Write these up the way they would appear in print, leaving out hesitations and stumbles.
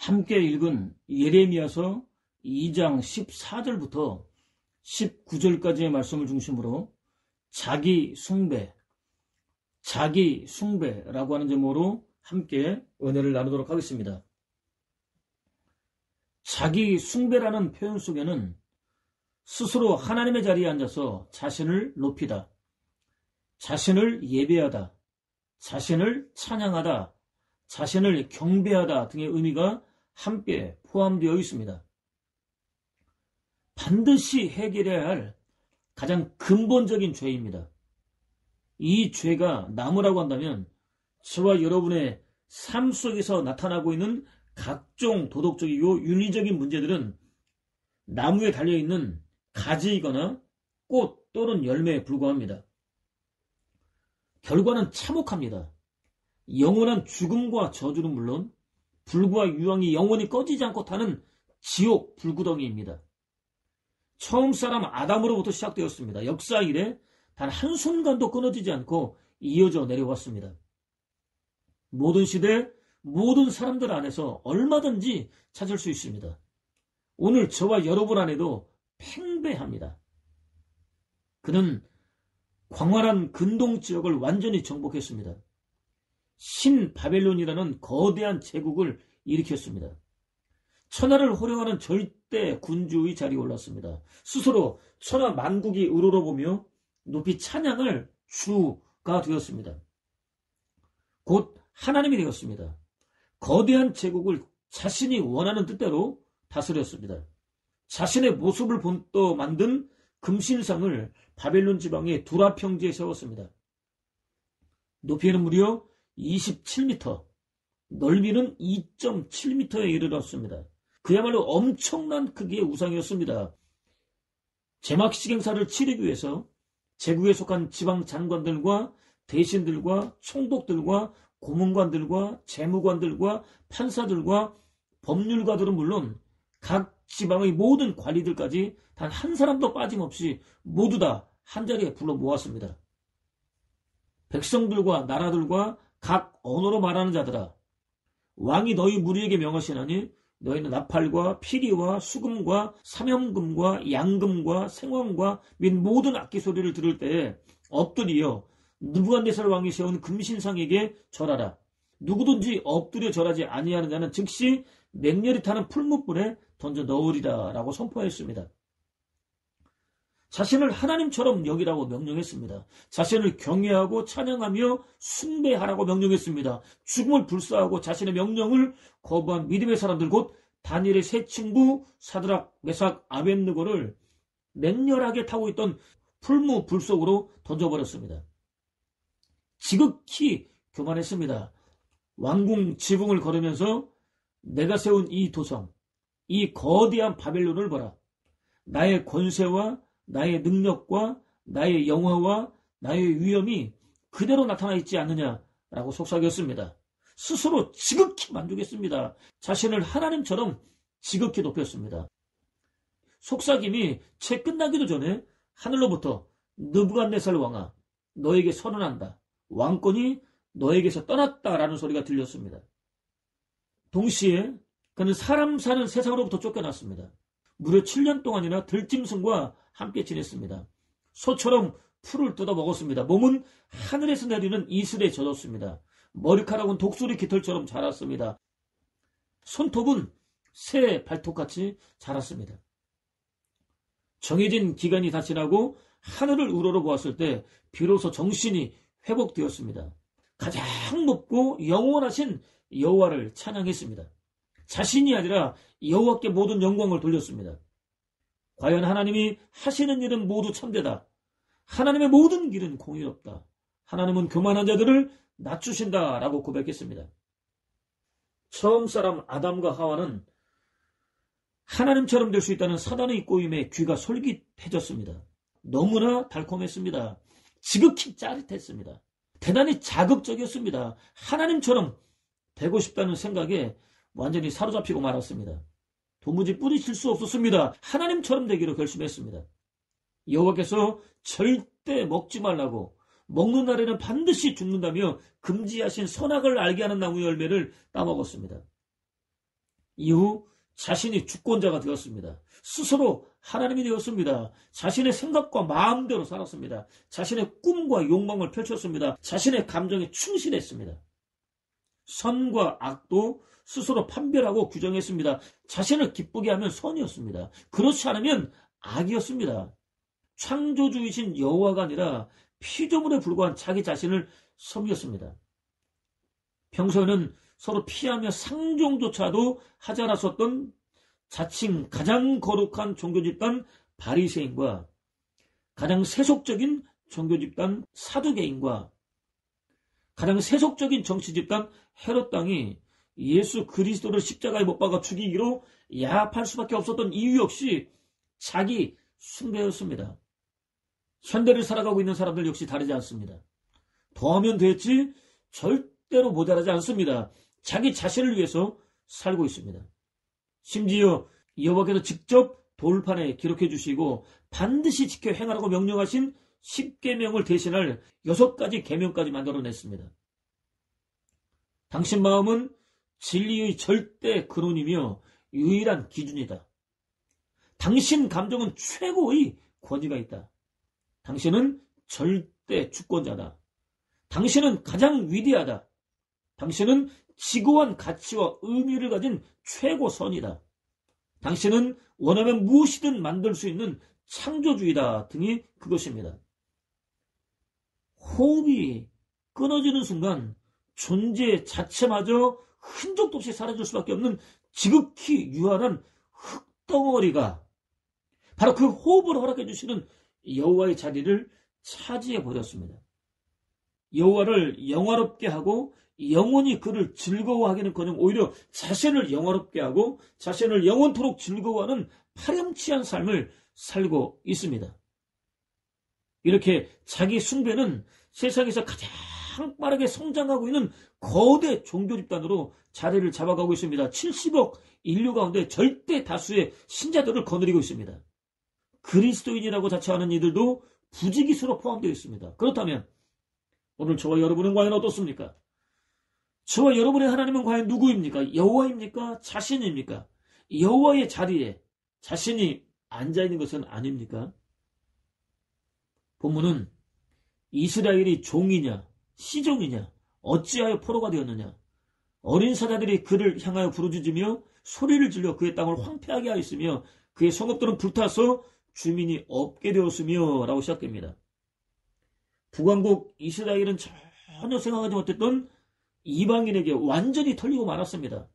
함께 읽은 예레미야서 2장 14절부터 19절까지의 말씀을 중심으로 자기 숭배라고 하는 제목으로 함께 은혜를 나누도록 하겠습니다. 자기 숭배라는 표현 속에는 스스로 하나님의 자리에 앉아서 자신을 높이다, 자신을 예배하다, 자신을 찬양하다, 자신을 경배하다 등의 의미가 함께 포함되어 있습니다. 반드시 해결해야 할 가장 근본적인 죄입니다. 이 죄가 나무라고 한다면 저와 여러분의 삶 속에서 나타나고 있는 각종 도덕적이고 윤리적인 문제들은 나무에 달려있는 가지이거나 꽃 또는 열매에 불과합니다. 결과는 참혹합니다. 영원한 죽음과 저주는 물론 불과 유황이 영원히 꺼지지 않고 타는 지옥 불구덩이입니다. 처음 사람 아담으로부터 시작되었습니다. 역사 이래 단 한순간도 끊어지지 않고 이어져 내려왔습니다. 모든 시대, 모든 사람들 안에서 얼마든지 찾을 수 있습니다. 오늘 저와 여러분 안에도 팽배합니다. 그는 광활한 근동 지역을 완전히 정복했습니다. 신바벨론이라는 거대한 제국을 일으켰습니다. 천하를 호령하는 절대 군주의 자리에 올랐습니다. 스스로 천하 만국이 우러러보며 높이 찬양을 주가 되었습니다. 곧 하나님이 되었습니다. 거대한 제국을 자신이 원하는 뜻대로 다스렸습니다. 자신의 모습을 본떠 만든 금신상을 바벨론 지방의 두라 평지에 세웠습니다. 높이는 무려 27m, 넓이는 2.7m에 이르렀습니다. 그야말로 엄청난 크기의 우상이었습니다. 제막식 행사를 치르기 위해서 제국에 속한 지방 장관들과 대신들과 총독들과 고문관들과 재무관들과 판사들과 법률가들은 물론 각 지방의 모든 관리들까지 단 한 사람도 빠짐없이 모두 다 한자리에 불러 모았습니다. 백성들과 나라들과 각 언어로 말하는 자들아, 왕이 너희 무리에게 명하시나니 너희는 나팔과 피리와 수금과 사명금과 양금과 생황과 및 모든 악기 소리를 들을 때에 엎드리어 느부갓네살 왕이 세운 금신상에게 절하라. 누구든지 엎드려 절하지 아니하는 자는 즉시 맹렬히 타는 풀무불에 던져 넣으리라 라고 선포했습니다. 자신을 하나님처럼 여기라고 명령했습니다. 자신을 경외하고 찬양하며 숭배하라고 명령했습니다. 죽음을 불사하고 자신의 명령을 거부한 믿음의 사람들, 곧 다니엘의 세 친구 사드락, 메삭, 아벳느고를 맹렬하게 타고 있던 풀무 불 속으로 던져버렸습니다. 지극히 교만했습니다. 왕궁 지붕을 걸으면서 내가 세운 이 도성, 이 거대한 바벨론을 보라. 나의 권세와 나의 능력과 나의 영화와 나의 위엄이 그대로 나타나 있지 않느냐라고 속삭였습니다. 스스로 지극히 만족했습니다. 자신을 하나님처럼 지극히 높였습니다. 속삭임이 채 끝나기도 전에 하늘로부터 느부갓네살 왕아, 너에게 선언한다. 왕권이 너에게서 떠났다라는 소리가 들렸습니다. 동시에 그는 사람 사는 세상으로부터 쫓겨났습니다. 무려 7년 동안이나 들짐승과 함께 지냈습니다. 소처럼 풀을 뜯어 먹었습니다. 몸은 하늘에서 내리는 이슬에 젖었습니다. 머리카락은 독수리 깃털처럼 자랐습니다. 손톱은 새 발톱같이 자랐습니다. 정해진 기간이 다 지나고 하늘을 우러러보았을 때 비로소 정신이 회복되었습니다. 가장 높고 영원하신 여호와를 찬양했습니다. 자신이 아니라 여호와께 모든 영광을 돌렸습니다. 과연 하나님이 하시는 일은 모두 참되다. 하나님의 모든 길은 공의롭다. 하나님은 교만한 자들을 낮추신다라고 고백했습니다. 처음 사람 아담과 하와는 하나님처럼 될 수 있다는 사단의 꼬임에 귀가 솔깃해졌습니다. 너무나 달콤했습니다. 지극히 짜릿했습니다. 대단히 자극적이었습니다. 하나님처럼 되고 싶다는 생각에 완전히 사로잡히고 말았습니다. 도무지 뿌리칠 수 없었습니다. 하나님처럼 되기로 결심했습니다. 여호와께서 절대 먹지 말라고, 먹는 날에는 반드시 죽는다며 금지하신 선악을 알게 하는 나무 열매를 따먹었습니다. 이후 자신이 주권자가 되었습니다. 스스로 하나님이 되었습니다. 자신의 생각과 마음대로 살았습니다. 자신의 꿈과 욕망을 펼쳤습니다. 자신의 감정에 충실했습니다. 선과 악도 스스로 판별하고 규정했습니다. 자신을 기쁘게 하면 선이었습니다. 그렇지 않으면 악이었습니다. 창조주이신 여호와가 아니라 피조물에 불과한 자기 자신을 섬겼습니다. 평소에는 서로 피하며 상종조차도 하지 않았었던 자칭 가장 거룩한 종교집단 바리새인과 가장 세속적인 종교집단 사두개인과 가장 세속적인 정치집단 헤롯 당이 예수 그리스도를 십자가에 못 박아 죽이기로 야합할 수밖에 없었던 이유 역시 자기 숭배였습니다. 현대를 살아가고 있는 사람들 역시 다르지 않습니다. 더하면 됐지 절대로 모자라지 않습니다. 자기 자신을 위해서 살고 있습니다. 심지어 여호와께서 직접 돌판에 기록해 주시고 반드시 지켜 행하라고 명령하신 10계명을 대신할 6가지 계명까지 만들어냈습니다. 당신 마음은 진리의 절대 근원이며 유일한 기준이다. 당신 감정은 최고의 권위가 있다. 당신은 절대 주권자다. 당신은 가장 위대하다. 당신은 지고한 가치와 의미를 가진 최고선이다. 당신은 원하면 무엇이든 만들 수 있는 창조주의다 등이 그것입니다. 호흡이 끊어지는 순간 존재 자체마저 흔적도 없이 사라질 수밖에 없는 지극히 유한한 흙덩어리가 바로 그 호흡을 허락해 주시는 여호와의 자리를 차지해 버렸습니다. 여호와를 영화롭게 하고 영원히 그를 즐거워하기는커녕 오히려 자신을 영화롭게 하고 자신을 영원토록 즐거워하는 파렴치한 삶을 살고 있습니다. 이렇게 자기 숭배는 세상에서 가장 빠르게 성장하고 있는 거대 종교 집단으로 자리를 잡아가고 있습니다. 70억 인류 가운데 절대 다수의 신자들을 거느리고 있습니다. 그리스도인이라고 자처하는 이들도 부지기수로 포함되어 있습니다. 그렇다면 오늘 저와 여러분은 과연 어떻습니까? 저와 여러분의 하나님은 과연 누구입니까? 여호와입니까? 자신입니까? 여호와의 자리에 자신이 앉아있는 것은 아닙니까? 본문은 이스라엘이 종이냐 시종이냐 어찌하여 포로가 되었느냐 어린 사자들이 그를 향하여 부르짖으며 소리를 질러 그의 땅을 황폐하게 하였으며 그의 성읍들은 불타서 주민이 없게 되었으며 라고 시작됩니다. 북왕국 이스라엘은 전혀 생각하지 못했던 이방인에게 완전히 털리고 말았습니다.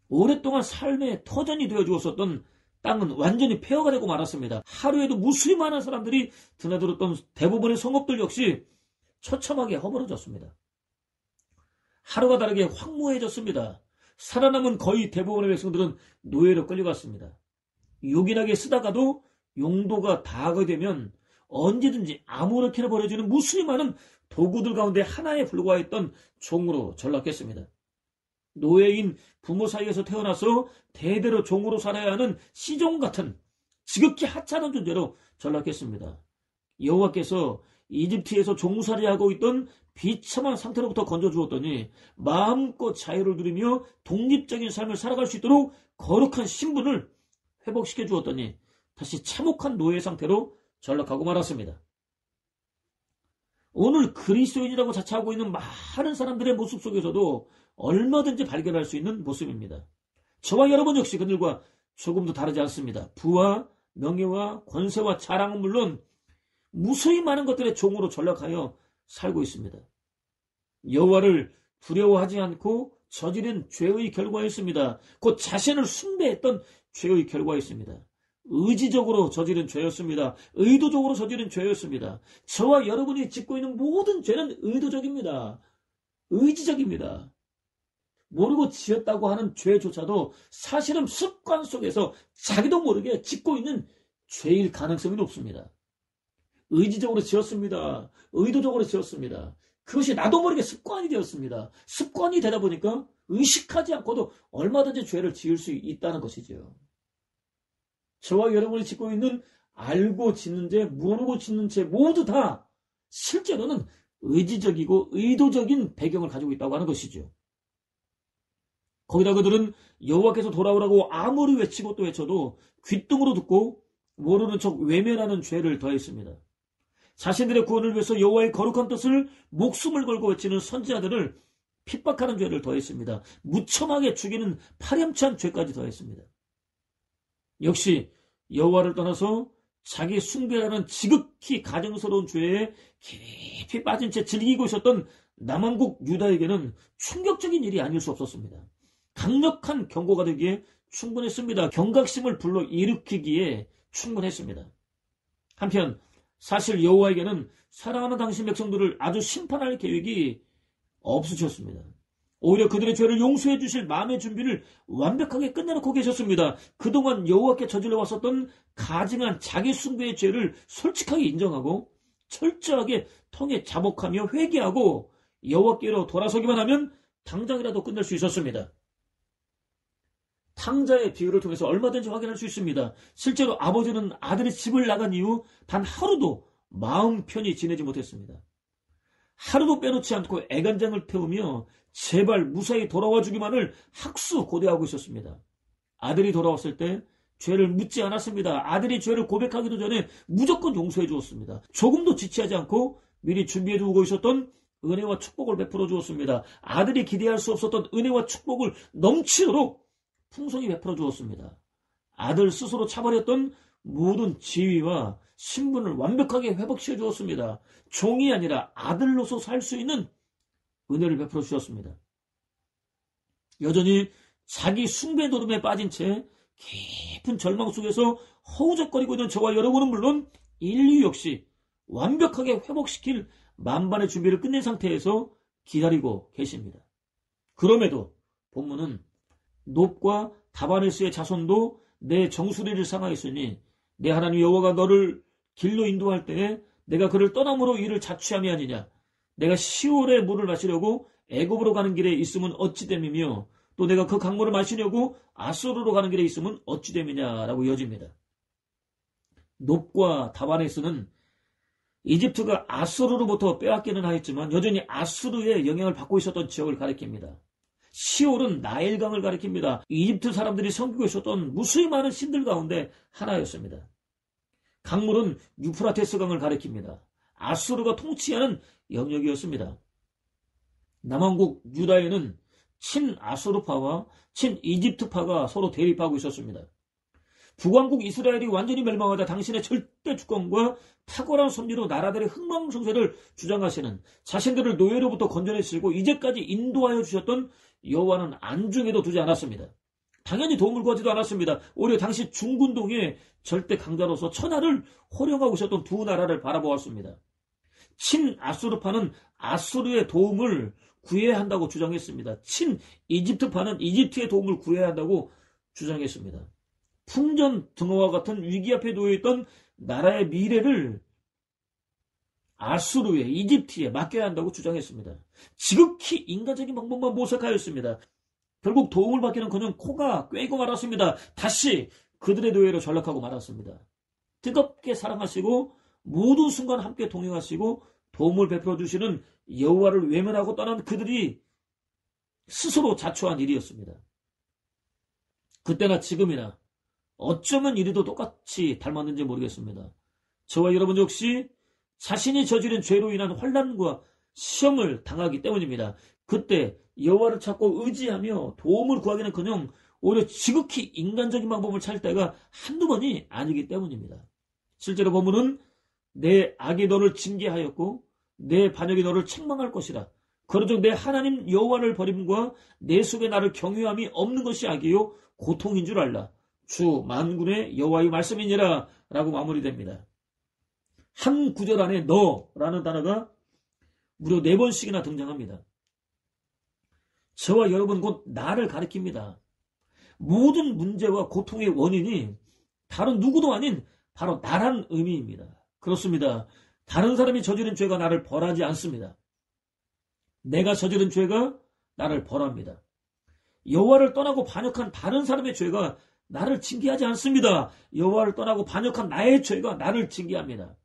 오랫동안 삶의 터전이 되어 주었었던 땅은 완전히 폐허가 되고 말았습니다. 하루에도 무수히 많은 사람들이 드나들었던 대부분의 성읍들 역시 처참하게 허물어졌습니다. 하루가 다르게 황무해졌습니다. 살아남은 거의 대부분의 백성들은 노예로 끌려갔습니다. 요긴하게 쓰다가도 용도가 다하게 되면 언제든지 아무렇게나 버려지는 무수히 많은 도구들 가운데 하나에 불과했던 종으로 전락했습니다. 노예인 부모 사이에서 태어나서 대대로 종으로 살아야 하는 시종 같은 지극히 하찮은 존재로 전락했습니다. 여호와께서 이집트에서 종살이하고 있던 비참한 상태로부터 건져주었더니 마음껏 자유를 누리며 독립적인 삶을 살아갈 수 있도록 거룩한 신분을 회복시켜 주었더니 다시 참혹한 노예 상태로 전락하고 말았습니다. 오늘 그리스도인이라고 자처하고 있는 많은 사람들의 모습 속에서도 얼마든지 발견할 수 있는 모습입니다. 저와 여러분 역시 그들과 조금도 다르지 않습니다. 부와 명예와 권세와 자랑은 물론 무수히 많은 것들의 종으로 전락하여 살고 있습니다. 여호와를 두려워하지 않고 저지른 죄의 결과였습니다. 곧 자신을 숭배했던 죄의 결과였습니다. 의지적으로 저지른 죄였습니다. 의도적으로 저지른 죄였습니다. 저와 여러분이 짓고 있는 모든 죄는 의도적입니다. 의지적입니다. 모르고 지었다고 하는 죄조차도 사실은 습관 속에서 자기도 모르게 짓고 있는 죄일 가능성이 높습니다. 의지적으로 지었습니다. 의도적으로 지었습니다. 그것이 나도 모르게 습관이 되었습니다. 습관이 되다 보니까 의식하지 않고도 얼마든지 죄를 지을 수 있다는 것이죠. 저와 여러분이 짓고 있는 알고 짓는 죄, 모르고 짓는 죄 모두 다 실제로는 의지적이고 의도적인 배경을 가지고 있다고 하는 것이죠. 거기다 그들은 여호와께서 돌아오라고 아무리 외치고 또 외쳐도 귓등으로 듣고 모르는 척 외면하는 죄를 더했습니다. 자신들의 구원을 위해서 여호와의 거룩한 뜻을 목숨을 걸고 외치는 선지자들을 핍박하는 죄를 더했습니다. 무참하게 죽이는 파렴치한 죄까지 더했습니다. 역시 여호와를 떠나서 자기 숭배라는 지극히 가증스러운 죄에 깊이 빠진 채 즐기고 있었던 남왕국 유다에게는 충격적인 일이 아닐 수 없었습니다. 강력한 경고가 되기에 충분했습니다. 경각심을 불러일으키기에 충분했습니다. 한편 사실 여호와에게는 사랑하는 당신 백성들을 아주 심판할 계획이 없으셨습니다. 오히려 그들의 죄를 용서해 주실 마음의 준비를 완벽하게 끝내놓고 계셨습니다. 그동안 여호와께 저질러 왔었던 가증한 자기 숭배의 죄를 솔직하게 인정하고 철저하게 통에 자복하며 회개하고 여호와께로 돌아서기만 하면 당장이라도 끝낼 수 있었습니다. 탕자의 비유를 통해서 얼마든지 확인할 수 있습니다. 실제로 아버지는 아들이 집을 나간 이후 단 하루도 마음 편히 지내지 못했습니다. 하루도 빼놓지 않고 애간장을 태우며 제발 무사히 돌아와 주기만을 학수고대하고 있었습니다. 아들이 돌아왔을 때 죄를 묻지 않았습니다. 아들이 죄를 고백하기도 전에 무조건 용서해 주었습니다. 조금도 지체하지 않고 미리 준비해 두고 있었던 은혜와 축복을 베풀어 주었습니다. 아들이 기대할 수 없었던 은혜와 축복을 넘치도록 풍성히 베풀어 주었습니다. 아들 스스로 차버렸던 모든 지위와 신분을 완벽하게 회복시켜 주었습니다. 종이 아니라 아들로서 살 수 있는 은혜를 베풀어 주셨습니다. 여전히 자기 숭배 노름에 빠진 채 깊은 절망 속에서 허우적거리고 있는 저와 여러분은 물론 인류 역시 완벽하게 회복시킬 만반의 준비를 끝낸 상태에서 기다리고 계십니다. 그럼에도 본문은 놉과 다바네스의 자손도 내 정수리를 상하였으니 내 하나님 여호와가 너를 길로 인도할 때에 내가 그를 떠남으로 이를 자취함이 아니냐. 내가 시올의 물을 마시려고 애굽으로 가는 길에 있으면 어찌 됨이며 또 내가 그 강물을 마시려고 아수르로 가는 길에 있으면 어찌 됨이냐라고 이어집니다. 놉과 다바네스는 이집트가 아수르로부터 빼앗기는 하였지만 여전히 아수르의 영향을 받고 있었던 지역을 가리킵니다. 시올은 나일강을 가리킵니다. 이집트 사람들이 섬기고 있었던 무수히 많은 신들 가운데 하나였습니다. 강물은 유프라테스 강을 가리킵니다. 아수르가 통치하는 영역이었습니다. 남왕국 유다에는 친아수르파와 친이집트파가 서로 대립하고 있었습니다. 북왕국 이스라엘이 완전히 멸망하자 당신의 절대 주권과 탁월한 섭리로 나라들의 흥망성쇠를 주장하시는 자신들을 노예로부터 건져내시고 이제까지 인도하여 주셨던 여호와는 안중에도 두지 않았습니다. 당연히 도움을 구하지도 않았습니다. 오히려 당시 중군동의 절대 강자로서 천하를 호령하고 있었던 두 나라를 바라보았습니다. 친아수르파는 아수르의 도움을 구해야 한다고 주장했습니다. 친이집트파는 이집트의 도움을 구해야 한다고 주장했습니다. 풍전등화와 같은 위기 앞에 놓여있던 나라의 미래를 아수르에 이집트에 맡겨야 한다고 주장했습니다. 지극히 인간적인 방법만 모색하였습니다. 결국 도움을 받기는커녕 코가 꿰고 말았습니다. 다시 그들의 노예로 전락하고 말았습니다. 뜨겁게 사랑하시고 모든 순간 함께 동행하시고 도움을 베풀어 주시는 여호와를 외면하고 떠난 그들이 스스로 자초한 일이었습니다. 그때나 지금이나 어쩌면 이리도 똑같이 닮았는지 모르겠습니다. 저와 여러분 역시 자신이 저지른 죄로 인한 환난과 시험을 당하기 때문입니다. 그때 여호와를 찾고 의지하며 도움을 구하기는커녕 오히려 지극히 인간적인 방법을 찾을 때가 한두 번이 아니기 때문입니다. 실제로 본문은 내 악이 너를 징계하였고 내 반역이 너를 책망할 것이라. 그러즉 내 하나님 여호와를 버림과 내 속에 나를 경외함이 없는 것이 악이요 고통인 줄 알라. 주 만군의 여호와의 말씀이니라 라고 마무리됩니다. 한 구절 안에 너라는 단어가 무려 4번씩이나 등장합니다. 저와 여러분 곧 나를 가리킵니다. 모든 문제와 고통의 원인이 다른 누구도 아닌 바로 나란 의미입니다. 그렇습니다. 다른 사람이 저지른 죄가 나를 벌하지 않습니다. 내가 저지른 죄가 나를 벌합니다. 여호와를 떠나고 반역한 다른 사람의 죄가 나를 징계하지 않습니다. 여호와를 떠나고 반역한 나의 죄가 나를 징계합니다.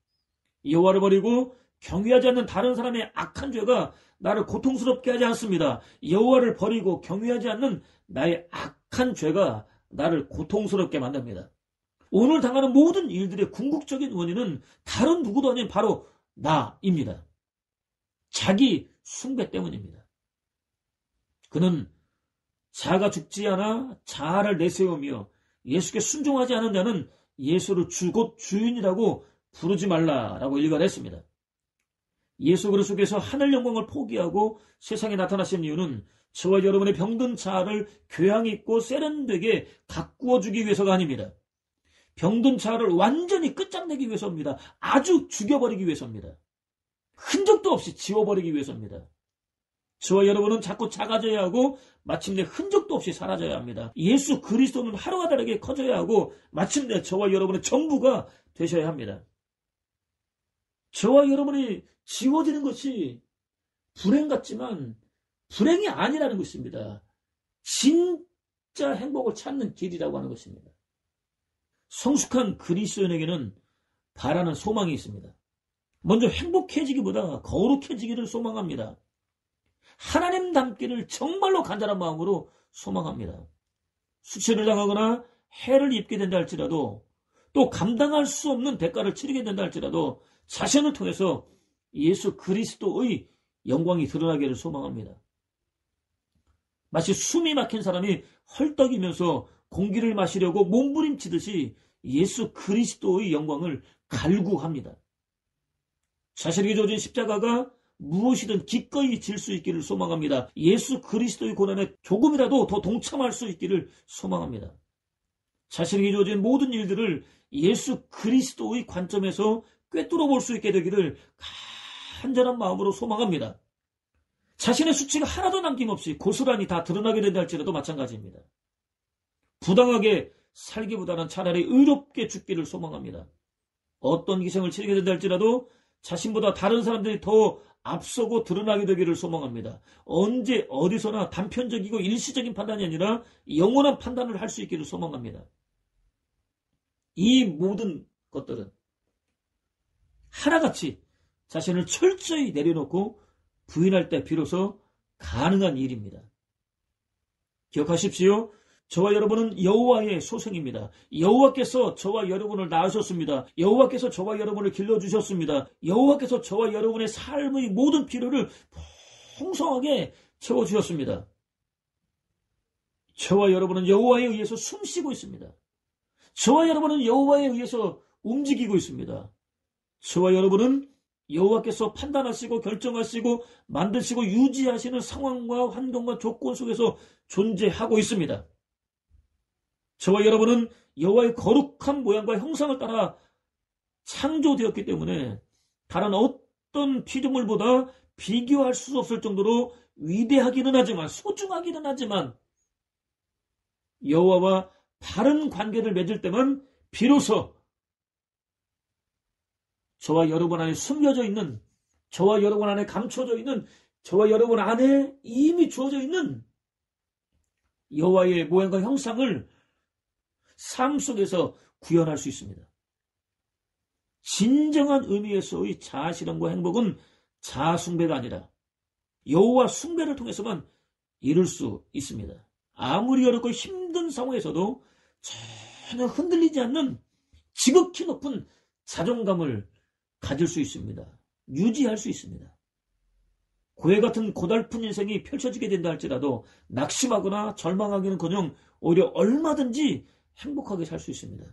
여호와를 버리고 경외하지 않는 다른 사람의 악한 죄가 나를 고통스럽게 하지 않습니다. 여호와를 버리고 경외하지 않는 나의 악한 죄가 나를 고통스럽게 만듭니다. 오늘 당하는 모든 일들의 궁극적인 원인은 다른 누구도 아닌 바로 나입니다. 자기 숭배 때문입니다. 그는 자가 죽지 않아 자아를 내세우며 예수께 순종하지 않은 자는 예수를 주 곧 주인이라고 부르지 말라라고 일갈했습니다. 예수 그리스도께서 하늘 영광을 포기하고 세상에 나타나신 이유는 저와 여러분의 병든 자아를 교양 있고 세련되게 가꾸어 주기 위해서가 아닙니다. 병든 자아를 완전히 끝장내기 위해서입니다. 아주 죽여버리기 위해서입니다. 흔적도 없이 지워버리기 위해서입니다. 저와 여러분은 자꾸 작아져야 하고 마침내 흔적도 없이 사라져야 합니다. 예수 그리스도는 하루가 다르게 커져야 하고 마침내 저와 여러분의 전부가 되셔야 합니다. 저와 여러분이 지워지는 것이 불행 같지만 불행이 아니라는 것입니다. 진짜 행복을 찾는 길이라고 하는 것입니다. 성숙한 그리스도인에게는 바라는 소망이 있습니다. 먼저 행복해지기보다 거룩해지기를 소망합니다. 하나님 닮기를 정말로 간절한 마음으로 소망합니다. 수치를 당하거나 해를 입게 된다 할지라도 또 감당할 수 없는 대가를 치르게 된다 할지라도 자신을 통해서 예수 그리스도의 영광이 드러나기를 소망합니다. 마치 숨이 막힌 사람이 헐떡이면서 공기를 마시려고 몸부림치듯이 예수 그리스도의 영광을 갈구합니다. 자신에게 주어진 십자가가 무엇이든 기꺼이 질 수 있기를 소망합니다. 예수 그리스도의 고난에 조금이라도 더 동참할 수 있기를 소망합니다. 자신에게 주어진 모든 일들을 예수 그리스도의 관점에서 꿰뚫어 볼 수 있게 되기를 간절한 마음으로 소망합니다. 자신의 수치가 하나도 남김없이 고스란히 다 드러나게 된다 할지라도 마찬가지입니다. 부당하게 살기보다는 차라리 의롭게 죽기를 소망합니다. 어떤 희생을 치르게 된다 할지라도 자신보다 다른 사람들이 더 앞서고 드러나게 되기를 소망합니다. 언제 어디서나 단편적이고 일시적인 판단이 아니라 영원한 판단을 할 수 있기를 소망합니다. 이 모든 것들은 하나같이 자신을 철저히 내려놓고 부인할 때 비로소 가능한 일입니다. 기억하십시오. 저와 여러분은 여호와의 소생입니다. 여호와께서 저와 여러분을 낳으셨습니다. 여호와께서 저와 여러분을 길러주셨습니다. 여호와께서 저와 여러분의 삶의 모든 필요를 풍성하게 채워주셨습니다. 저와 여러분은 여호와에 의해서 숨쉬고 있습니다. 저와 여러분은 여호와에 의해서 움직이고 있습니다. 저와 여러분은 여호와께서 판단하시고 결정하시고 만드시고 유지하시는 상황과 환경과 조건 속에서 존재하고 있습니다. 저와 여러분은 여호와의 거룩한 모양과 형상을 따라 창조되었기 때문에 다른 어떤 피조물보다 비교할 수 없을 정도로 위대하기는 하지만 소중하기는 하지만 여호와와 바른 관계를 맺을 때만 비로소 저와 여러분 안에 숨겨져 있는, 저와 여러분 안에 감춰져 있는, 저와 여러분 안에 이미 주어져 있는 여호와의 모양과 형상을 삶 속에서 구현할 수 있습니다. 진정한 의미에서의 자아실현과 행복은 자아숭배가 아니라 여호와 숭배를 통해서만 이룰 수 있습니다. 아무리 어렵고 힘든 상황에서도 전혀 흔들리지 않는 지극히 높은 자존감을 가질 수 있습니다. 유지할 수 있습니다. 고해 같은 고달픈 인생이 펼쳐지게 된다 할지라도 낙심하거나 절망하기는커녕 오히려 얼마든지 행복하게 살 수 있습니다.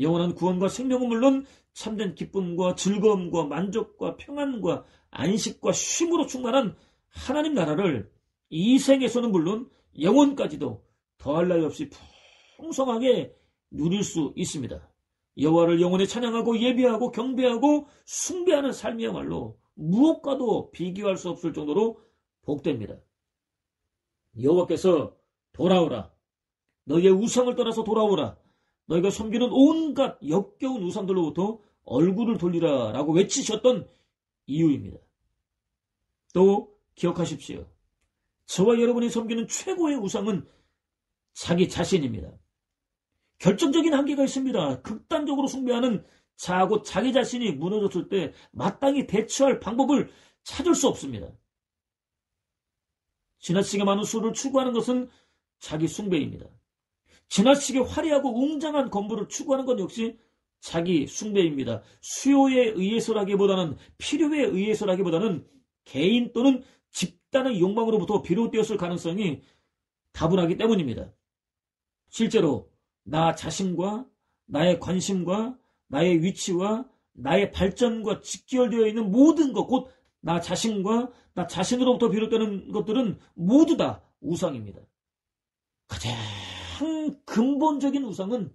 영원한 구원과 생명은 물론 참된 기쁨과 즐거움과 만족과 평안과 안식과 쉼으로 충만한 하나님 나라를 이 생에서는 물론 영원까지도 더할 나위 없이 풍성하게 누릴 수 있습니다. 여호와를 영원히 찬양하고 예배하고 경배하고 숭배하는 삶이야말로 무엇과도 비교할 수 없을 정도로 복됩니다. 여호와께서 돌아오라. 너희의 우상을 떠나서 돌아오라. 너희가 섬기는 온갖 역겨운 우상들로부터 얼굴을 돌리라 라고 외치셨던 이유입니다. 또 기억하십시오. 저와 여러분이 섬기는 최고의 우상은 자기 자신입니다. 결정적인 한계가 있습니다. 극단적으로 숭배하는 자하고 자기 자신이 무너졌을 때 마땅히 대처할 방법을 찾을 수 없습니다. 지나치게 많은 수를 추구하는 것은 자기 숭배입니다. 지나치게 화려하고 웅장한 건물을 추구하는 것 역시 자기 숭배입니다. 수요에 의해서라기보다는 필요에 의해서라기보다는 개인 또는 집단의 욕망으로부터 비롯되었을 가능성이 다분하기 때문입니다. 실제로 나 자신과 나의 관심과 나의 위치와 나의 발전과 직결되어 있는 모든 것, 곧 나 자신과 나 자신으로부터 비롯되는 것들은 모두 다 우상입니다. 가장 근본적인 우상은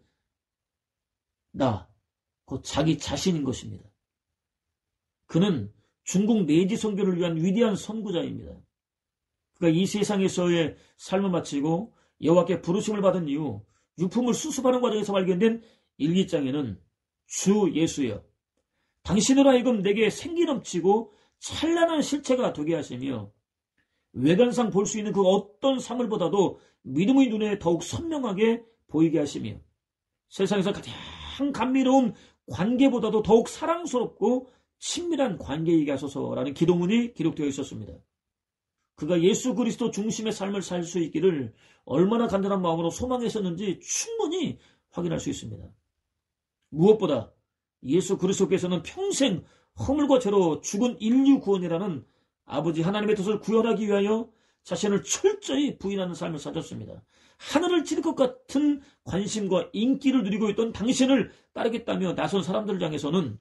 곧 자기 자신인 것입니다. 그는 중국 내지 선교를 위한 위대한 선구자입니다. 그가 이 세상에서의 삶을 마치고 여호와께 부르심을 받은 이후 유품을 수습하는 과정에서 발견된 일기장에는 주 예수여, 당신으로 하여금 내게 생기 넘치고 찬란한 실체가 되게 하시며 외관상 볼 수 있는 그 어떤 사물보다도 믿음의 눈에 더욱 선명하게 보이게 하시며 세상에서 가장 감미로운 관계보다도 더욱 사랑스럽고 친밀한 관계이게 하소서라는 기도문이 기록되어 있었습니다. 그가 예수 그리스도 중심의 삶을 살 수 있기를 얼마나 간절한 마음으로 소망했었는지 충분히 확인할 수 있습니다. 무엇보다 예수 그리스도께서는 평생 허물과 죄로 죽은 인류 구원이라는 아버지 하나님의 뜻을 구현하기 위하여 자신을 철저히 부인하는 삶을 사셨습니다. 하늘을 찌를 것 같은 관심과 인기를 누리고 있던 당신을 따르겠다며 나선 사람들을 향해서는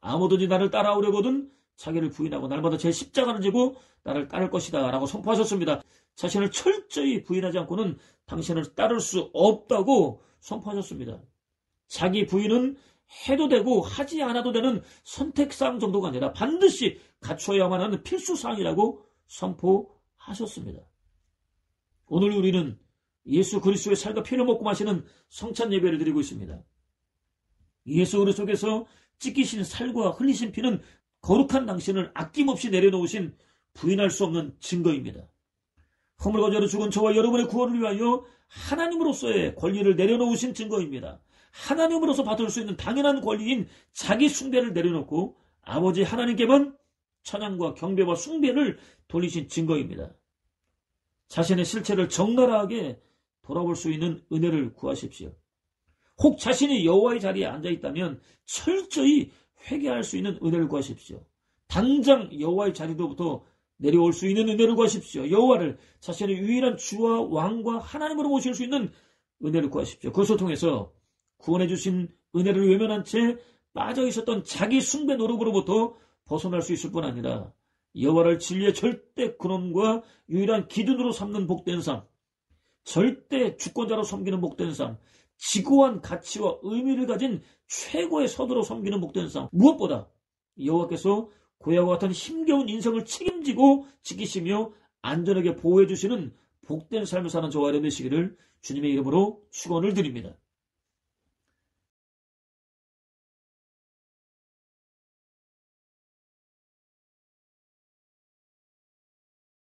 아무든지 나를 따라오려거든 자기를 부인하고 날마다 제 십자가를 지고 나를 따를 것이다 라고 선포하셨습니다. 자신을 철저히 부인하지 않고는 당신을 따를 수 없다고 선포하셨습니다. 자기 부인은 해도 되고 하지 않아도 되는 선택사항 정도가 아니라 반드시 갖춰야만 하는 필수사항이라고 선포하셨습니다. 오늘 우리는 예수 그리스도의 살과 피를 먹고 마시는 성찬 예배를 드리고 있습니다. 예수 그리스도께서 찢기신 살과 흘리신 피는 거룩한 당신을 아낌없이 내려놓으신 부인할 수 없는 증거입니다. 허물과 죄로 죽은 저와 여러분의 구원을 위하여 하나님으로서의 권리를 내려놓으신 증거입니다. 하나님으로서 받을 수 있는 당연한 권리인 자기 숭배를 내려놓고 아버지 하나님께만 찬양과 경배와 숭배를 돌리신 증거입니다. 자신의 실체를 적나라하게 돌아볼 수 있는 은혜를 구하십시오. 혹 자신이 여호와의 자리에 앉아있다면 철저히 회개할 수 있는 은혜를 구하십시오. 당장 여호와의 자리로부터 내려올 수 있는 은혜를 구하십시오. 여호와를 자신의 유일한 주와 왕과 하나님으로 모실 수 있는 은혜를 구하십시오. 그것을 통해서 구원해 주신 은혜를 외면한 채 빠져 있었던 자기 숭배 노력으로부터 벗어날 수 있을 뿐 아니라 여호와를 진리의 절대 근원과 유일한 기준으로 삼는 복된 삶, 절대 주권자로 섬기는 복된 삶, 지고한 가치와 의미를 가진 최고의 서두로 섬기는 복된 삶, 무엇보다 여호와께서 고야와 같은 힘겨운 인생을 책임지고 지키시며 안전하게 보호해 주시는 복된 삶을 사는 저와 여러분 되시기를 주님의 이름으로 축원을 드립니다.